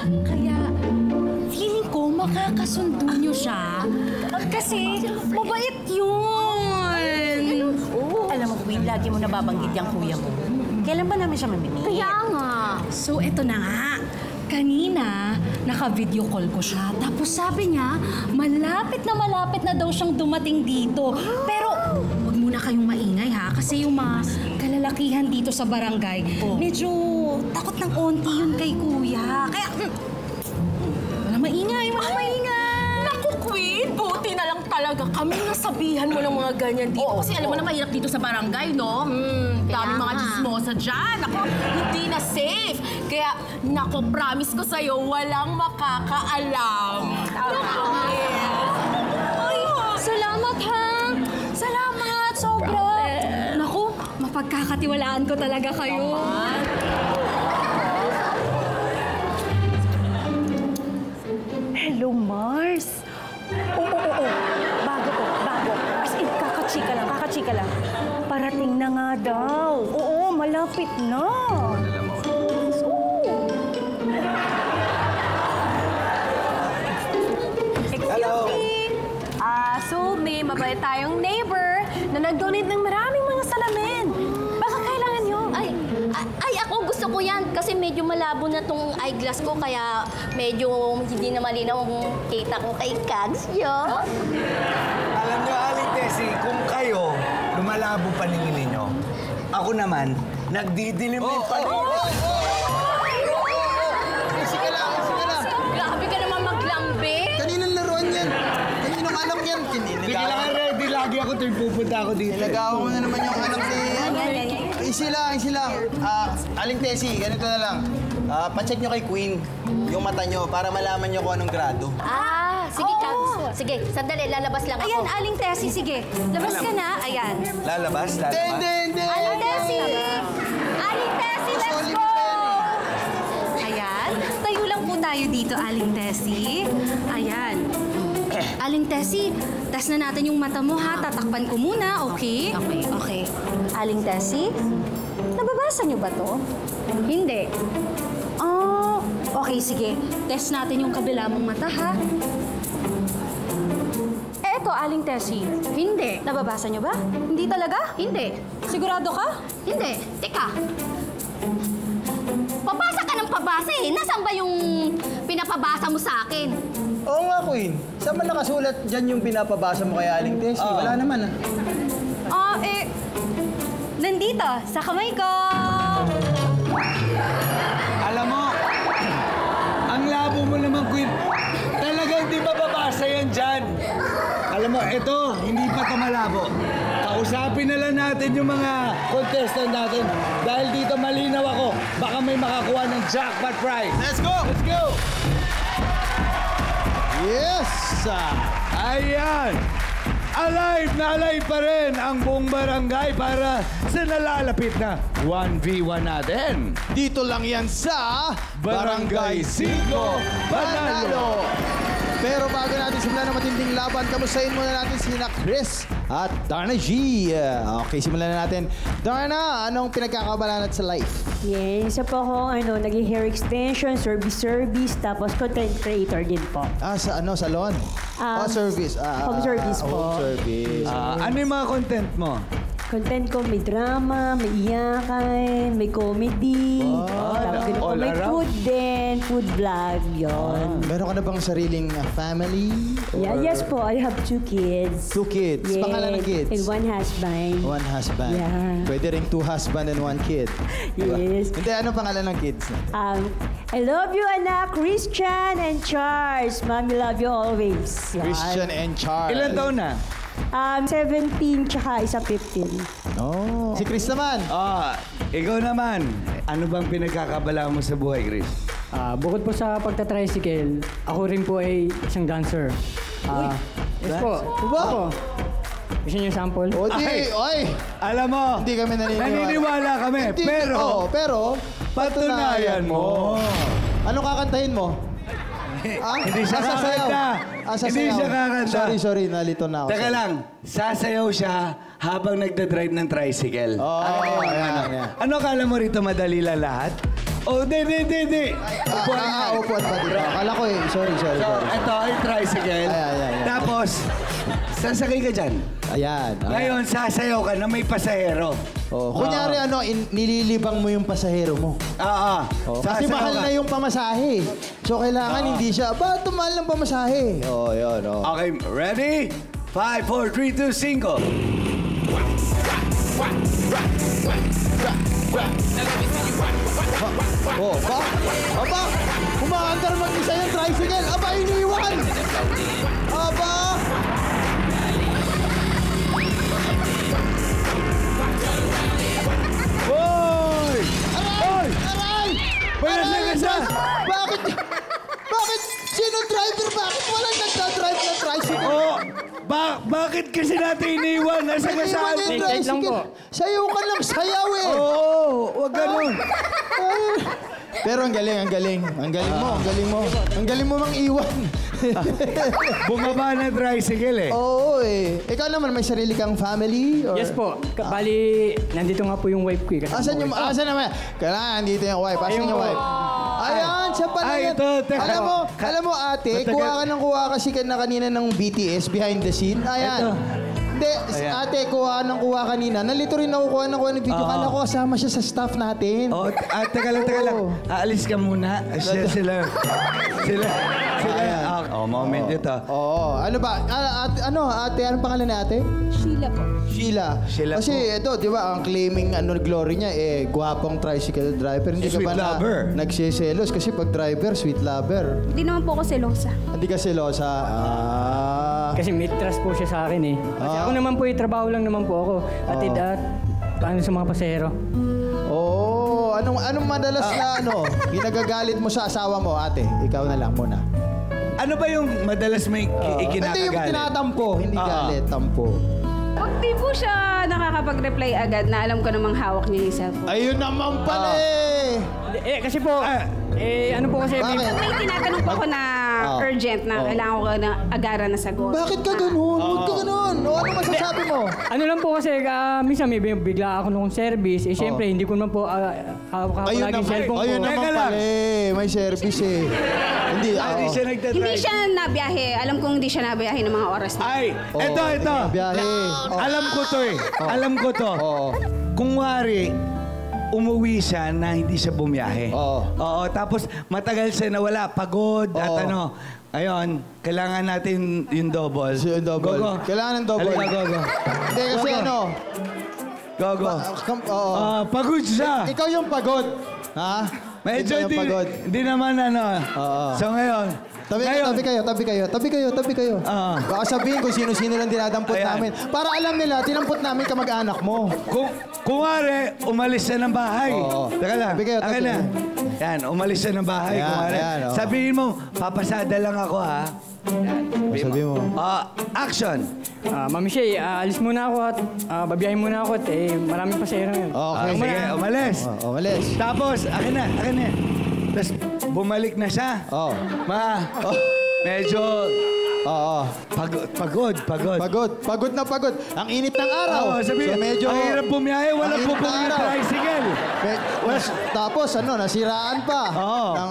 Kaya, feeling ko makakasundo niyo siya. Kasi, mabait yun. Alam mo, Queen, lagi mo nababanggit yung kuya mo. Kailan ba namin siya mamimili? Kaya nga. So, eto na nga. Kanina, naka-video call ko siya. Tapos sabi niya, malapit na daw siyang dumating dito. Pero, huwag muna kayong maingay ha. Kasi yung mga kalalakihan dito sa barangay, medyo takot ng onti yun kay kuya. Kaya, wala maingay. Naku, Queen, buti na lang talaga kami nasabihan mo ng mga ganyan dito. Kasi alam mo na mahirap dito sa barangay, no? Dami mga chismosa dyan. Ako, hindi na safe. Kaya, naku, promise ko sa'yo, walang makakaalam. Ay, salamat ha. Salamat, sobra. Naku, mapagkakatiwalaan ko talaga kayo. Hello, Mars. Oo. Bago. As in, kakachika lang. Parating na nga daw. Oo, malapit na. Hello. So, may mabait tayong neighbor na nag-donate ng maraming mga salamin. Baka kailangan nyo. Ay, ako gusto ko yan kasi medyo malabo na tong eyeglass ko kaya medyo hindi na malinaw ang kita ko kay Kags, yo. Alam niyo, Aling Tessie, kung kayo, lumalabo paningin ninyo. Ako naman, nagdidilim din paningin. Sige lang. Grabe ka naman maglambe. Kaninang laruan yan? Kaninang anak yan? Bigla ka ready, lagi ako tuwing pupunta ako dito. Nilagawa mo na naman yung anak ni... Easy lang. Aling Tessie, ganito na lang. Pa-check nyo kay Queen yung mata nyo para malaman nyo kung anong grado. Sige, Kags. Sige, sandali, lalabas lang ako. Ayan, Aling Tessie, sige. Labas ka na. Ayan. Lalabas? Hindi. Aling Tessie! Aling Tessie, let's go! Ayan. Tayo lang po tayo dito, Aling Tessie. Ayan. Aling Tessie, test na natin yung mata mo ha. Tatakpan ko muna, okay? Okay. Aling Tessie, nababasa niyo ba to? Hindi. Okay, sige. Test natin yung kabila mong mata ha. Eto, Aling Tessie. Hindi. Nababasa niyo ba? Hindi talaga? Hindi. Sigurado ka? Hindi. Teka. Pabasa ka ng pabasa eh. Nasaan ba yung pinapabasa mo sa akin? Oo nga, Queen. Saan man nakasulat dyan yung pinapabasa mo kay Aling Tessie? Wala naman Nandito, sa kamay ko. Alam mo, ang labo mo naman, Queen. Talagang di mababasa yan dyan. Alam mo, ito, hindi pa ito malabo. Kausapin na lang natin yung mga contestant natin. Dahil dito malinaw ako, baka may makakuha ng jackpot prize. Let's go! Yes! Ayan! Alive na alive pa rin ang buong barangay para sa nalalapit na 1v1 natin. Dito lang yan sa Barangay 5 Panalo. Pero bago natin simulan ang matinding laban, kamustahin muna natin sina Chris at Darna G. Okay, simulan na natin. Darna, anong pinagkakabalan sa life? Yan, isa po akong naging hair extension, service, tapos content creator din po. Sa salon? Service. Home service po. Home service. Ano yung mga content mo? Content ko, may drama, may iyakan, may comedy. Tapos ganun po, all may around. food din, food vlog, yun. Meron ka na bang sariling family? Yeah, yes po, I have 2 kids. 2 kids? Yes. Pangalan ng kids? And 1 husband. 1 husband. Yeah. Pwede ring 2 husband and 1 kid. Diba? Yes. Hindi, ano pangalan ng kids? I love you, anak, Christian and Charles. Mommy, love you always. Yan. Christian and Charles. Ilan taon na? 17 tsaka isa 15. Oh. Si Chris naman. Ikaw naman. Ano bang pinagkakabala mo sa buhay, Chris? Bukod po sa pagtatricycle, ako rin po ay isang dancer. Yes po. Opo. Gusto niyo sample? O di, oy! Alam mo, Hindi kami naniniwala kami, Hindi- pero pero patunayan mo. Anong kakantahin mo? Hindi siya sasayaw. kakanta. Sasayaw. Hindi siya kakanta. Sorry, nalito na ako. Teka lang, sasayaw siya habang nagdadrive ng tricycle. Ayan. Ano kala mo rito, madali lang lahat? Oh, di. Upuan nga. nakaupuan pa dito. Akala ko eh. Sorry. So, ito ay tricycle. Ayan. Tapos, sasakay ka dyan. Ayan. Ngayon, sasayaw ka na may pasahero. Oh, kunyari nililibang mo yung pasahero mo. Oo. Oh, kasi Sasayaw mahal ka. na yung pamasahe. So kailangan hindi siya, ba mahal ng pamasahe? Oh, yun. Oh. Okay, ready? 5, 4, 3, 2, 5. Oh, aba, kumakandar mag-isa yung tricycle. Aba, iniwan. Aba. Hoy! Hoy! Aray! May nasagasa! Bakit? Sino driver? Bakit walang nagdadrive ng tricycle? Oh, bakit kasi natin iniwan? Nasa kasal. Iniwan yung Wait lang po. Sayaw ka lang sayaw eh. Oo, wag ganun. Pero ang galing. Ang galing mo mang iwan. Bumaba na tricycle eh. Oo eh. Ikaw naman, may sarili kang family? Or... Yes po. Bali, nandito nga po yung wife ko. Asan naman? Kailangan, nandito yung wife. Asan yung wife? Ayan, siya pala Ay, yan. ito, teka. Alam mo ate, Matagal. kuha ka ng kuha kasi kanina ng BTS behind the scene. Ayan. Hindi, ate, kuha kanina. Nalito rin ako kuha ng video. Kala ko kasama siya sa staff natin. Oh, teka lang. Oo. Aalis ka muna. Sila. Oh, moment ito. Oo. Ano ba? Ate, anong pangalan ni ate? Sheila po. Sheila. Kasi ito, di ba, ang claiming glory niya, gwapong tricycle driver. Hindi ka Sweet ba lover. nagsiselos? Kasi pag driver, sweet lover. Hindi naman po ako selosa. Hindi ka selosa. Kasi may trust po siya sa akin eh. Kasi ako naman po, trabaho lang naman po ako. Atid at paano sa mga pasahero. Oo. Anong madalas na ginagagalit mo sa asawa mo, ate? Ikaw na lang muna. Ano ba yung madalas may Hindi yung ikinakagalit? tinatampo, hindi galit, tampo. Pag di po siya nakakapag-reply agad na alam ko namang hawak niya yung cellphone. Ayun naman pala eh! Kasi po, ano po kasi... Bakit? Pag may tinatanong po ako na urgent na kailangan ko na agaran na sagot. Bakit ka ganun? Huwag ka ganun. O ano masasabi mo? Ano lang po kasi, minsan may bigla ako nung service. Siyempre, hindi ko naman po hawak Ayun laging naman, cellphone ko. ayun naman Teka lang. pala eh. May service eh. Hindi, Hindi siya nagtatry. Hindi siya nabiyahe. Alam kong hindi siya nabiyahe ng mga oras na. Ay, ito. Biyahe. Alam ko to eh. Alam ko to. Oo. Kung wari, umuwi siya na hindi siya bumiyahe. Oo. Tapos matagal siya nawala, pagod at Oo. Ayun, kailangan natin yung double. Yung double. Go. Kailangan ng double. Halika, go. Hindi kasi Go. Oo. Pagod siya. Ikaw yung pagod. Ha? Medyo Ikaw yung pagod. hindi naman Oo. So ngayon, Tabi kayo. Oo. Baka sabihin kung sino-sino lang dinadampot Ayan. namin. Para alam nila, tinampot namin kamag-anak mo. kung wari, umalis siya ng bahay. Oo. Teka lang. Tabi kayo, tabi. Akin na. Yan, umalis siya ng bahay. Ayan, kung wari. ayan, oo. Sabihin mo, papasada lang ako ha. Sabi mo. Action. Mami Shay, alis muna ako at babiyahin muna ako at maraming pasahero ngayon. Okay. Sige, umalis. Umalis. Tapos, akin na. Tapos, bumalik na siya. Oo. Medyo Oo. pagod. Pagod na pagod. Ang init ng araw. Oo, sabi, So medyo... ang hirap bumiyahe, walang Ang init ng bubong yung araw. tricycle. Tapos nasiraan pa. Oo. Ng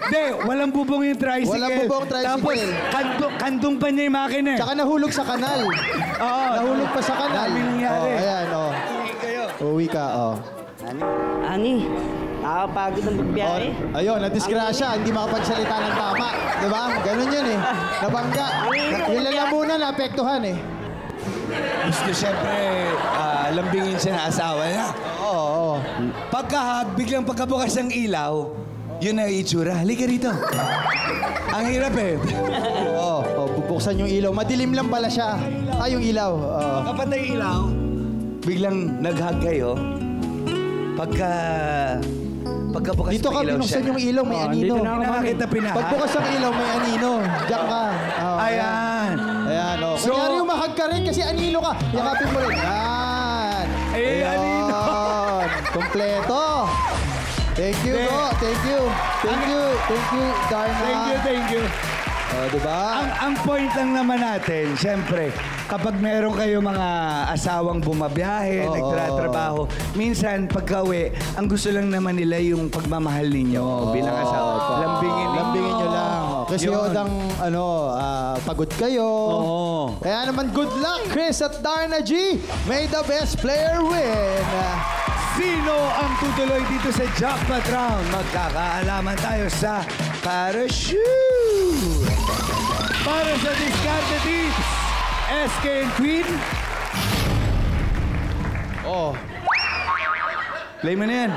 Hindi, walang bubong yung tricycle. Walang bubong tricycle. Tapos, kandong pa niya yung makina. Tsaka nahulog sa kanal. Oo. Nahulog pa sa kanal. Daming nangyari. Ayan, Uwi ka, Ani, nakakapagod ng pagbiyahe. Ayun, nadisgrasya, hindi makapagsalita ng tama. Diba? Ganun yun eh. Nabangga. Yung lalamunan, naapektuhan eh. Gusto siyempre lambingin siya na asawa niya. Oo. Biglang pagkabukas ng ilaw, yun na itsura. Halika rito. Ang hirap eh. Oo. Bubuksan yung ilaw. Madilim lang pala siya. Yung ilaw. Oo. Kapatay ilaw, biglang nag-hug kayo. Pagkabukas Dito ka ng ilaw binuksan siya. yung ilaw, may anino. dito na ako, Hindi mami. kita pinahag. Pagbukas ng ilaw, may anino. Diyan ka. Ayan. Ayan, So- Kunyari umahag ka rin kasi anino ka. Yakapin mo rin. Yan. Eh, anino. Kompleto. Thank you, Hindi. bro. Thank you, Darna. Thank you. Diba? Ang point lang naman natin, siyempre, kapag meron kayo mga asawang bumabiyahe, Oo. nagtratrabaho, minsan pagka-uwi, ang gusto lang naman nila yung pagmamahal ninyo bilang asawa. Lambingin Sabi si yun. Odang, pagod kayo. Oo. Kaya naman, good luck, Chris at Darna G. May the best player win. Sino ang tutuloy dito sa jackpot round? Magkakaalaman tayo sa parachute. Para sa discarded tips, SK and Queen. Oh. Play mo na yan.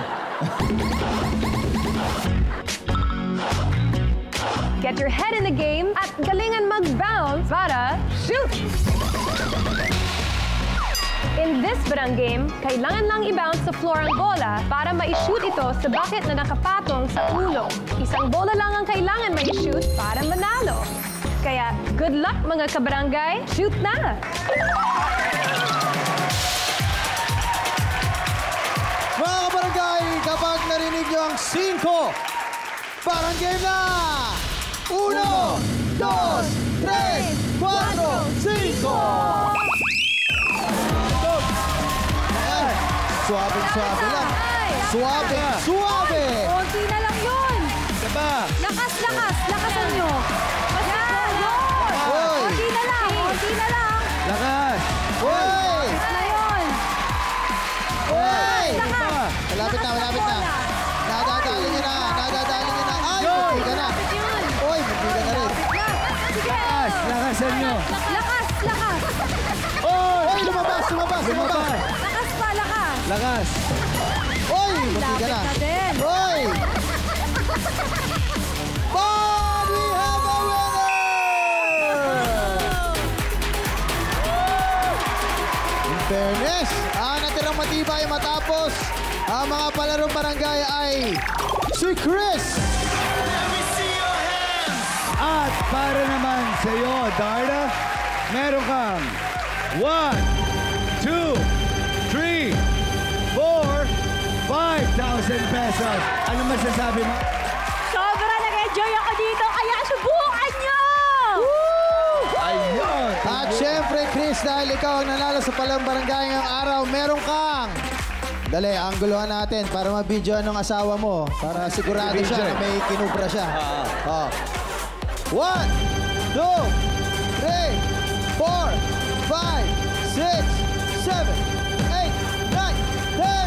Get your head in the game at galingan mag-bounce para shoot! In this barang game, kailangan lang i-bounce sa floor ang bola para ma-shoot ito sa bucket na nakapatong sa ulo. Isang bola lang ang kailangan ma-shoot para manalo. Kaya, good luck mga kabarangay, shoot na! Mga kabarangay, kapag narinig nyo ang 5, parang game na! 1, 2, 3, 4, 5! Suabe lang. Suabe! Konti na lang yun. Saba. Lakas. Lakasan nyo. Yan, yun. Hoy! Konti na lang. Lakas. Hoy! Na yun. Hoy! Lakas. Malapit na. Nadadali nyo na. Ay, hindi ka na. Hoy, hindi ka na rin. Sige. Lakasan nyo. Lakas. Hoy, lumabas. Lakas. Hoy, hindi ka na. Lapit na din. Hoy! But we have a winner! In fairness, ang natirang matibay matapos ang mga palarong barangay ay si Chris! At para naman sa iyo, Darna, meron kang 1, 2, 3, 4, 5,000 pesos. Ano masasabi mo? Sobra nag-enjoy ako dito, kaya subukan nyo! Ayun! At syempre, Chris, dahil ikaw ang nanalo sa palarong barangay ngayong araw, meron kang... Dali, angguluhan natin para mabidyoan ng asawa mo. Para sigurado siya na may kinubra siya. 1, 2, 3, 4, 5, 6, 7, 8, 9,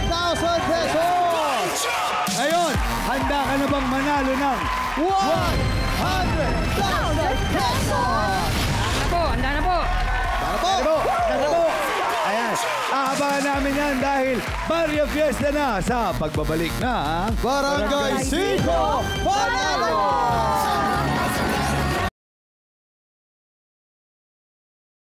10,000 pesos! Ngayon, handa ka na bang manalo ng 100,000 pesos! Handa na po. Tara po! Ayan, aabangan namin yan dahil Barrio Fiesta na sa pagbabalik ng Barangay 5 Panalo!